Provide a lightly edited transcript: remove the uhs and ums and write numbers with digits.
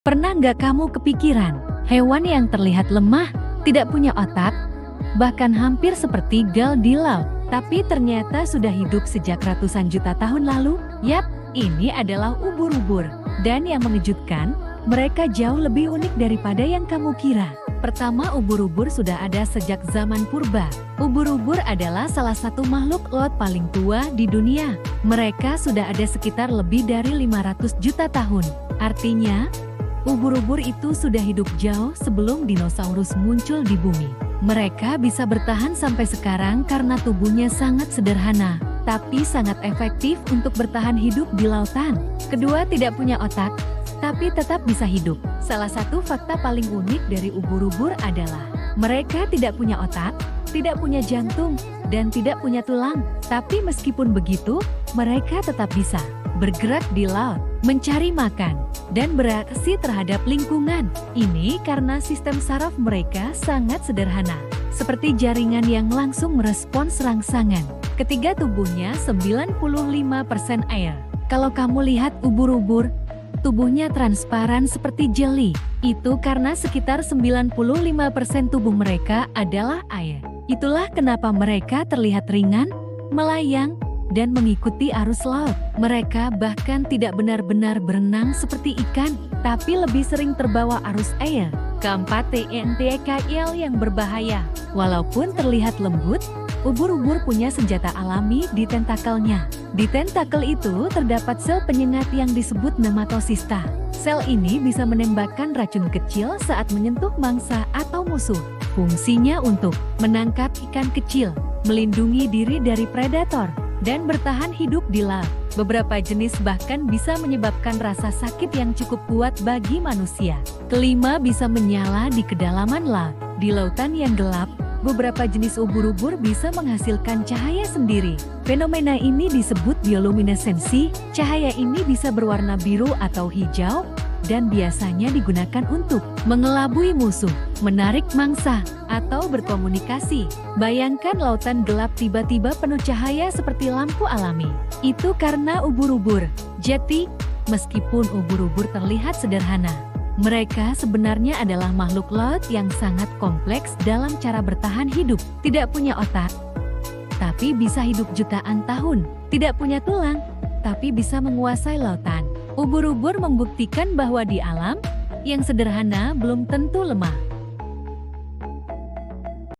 Pernah nggak kamu kepikiran, hewan yang terlihat lemah, tidak punya otak, bahkan hampir seperti gal di laut, tapi ternyata sudah hidup sejak ratusan juta tahun lalu? Yap, ini adalah ubur-ubur. Dan yang mengejutkan, mereka jauh lebih unik daripada yang kamu kira. Pertama, ubur-ubur sudah ada sejak zaman purba. Ubur-ubur adalah salah satu makhluk laut paling tua di dunia. Mereka sudah ada sekitar lebih dari 500 juta tahun. Artinya, ubur-ubur itu sudah hidup jauh sebelum dinosaurus muncul di bumi. Mereka bisa bertahan sampai sekarang karena tubuhnya sangat sederhana, tapi sangat efektif untuk bertahan hidup di lautan. Kedua, tidak punya otak, tapi tetap bisa hidup. Salah satu fakta paling unik dari ubur-ubur adalah mereka tidak punya otak, tidak punya jantung, dan tidak punya tulang. Tapi meskipun begitu, mereka tetap bisa bergerak di laut, mencari makan, dan bereaksi terhadap lingkungan. Ini karena sistem saraf mereka sangat sederhana, seperti jaringan yang langsung merespons rangsangan. Ketiga, tubuhnya 95% air. Kalau kamu lihat ubur-ubur, tubuhnya transparan seperti jeli. Itu karena sekitar 95% tubuh mereka adalah air. Itulah kenapa mereka terlihat ringan, melayang, dan mengikuti arus laut. Mereka bahkan tidak benar-benar berenang seperti ikan, tapi lebih sering terbawa arus air. Keempat, TNTKL yang berbahaya. Walaupun terlihat lembut, ubur-ubur punya senjata alami di tentakelnya. Di tentakel itu terdapat sel penyengat yang disebut nematosista. Sel ini bisa menembakkan racun kecil saat menyentuh mangsa atau musuh. Fungsinya untuk menangkap ikan kecil, melindungi diri dari predator, dan bertahan hidup di laut. Beberapa jenis bahkan bisa menyebabkan rasa sakit yang cukup kuat bagi manusia. Kelima, bisa menyala di kedalaman laut. Di lautan yang gelap, beberapa jenis ubur-ubur bisa menghasilkan cahaya sendiri. Fenomena ini disebut bioluminesensi. Cahaya ini bisa berwarna biru atau hijau, dan biasanya digunakan untuk mengelabui musuh, menarik mangsa, atau berkomunikasi. Bayangkan lautan gelap tiba-tiba penuh cahaya seperti lampu alami. Itu karena ubur-ubur. Jadi, meskipun ubur-ubur terlihat sederhana, mereka sebenarnya adalah makhluk laut yang sangat kompleks dalam cara bertahan hidup. Tidak punya otak, tapi bisa hidup jutaan tahun. Tidak punya tulang, tapi bisa menguasai lautan. Ubur-ubur membuktikan bahwa di alam yang sederhana belum tentu lemah.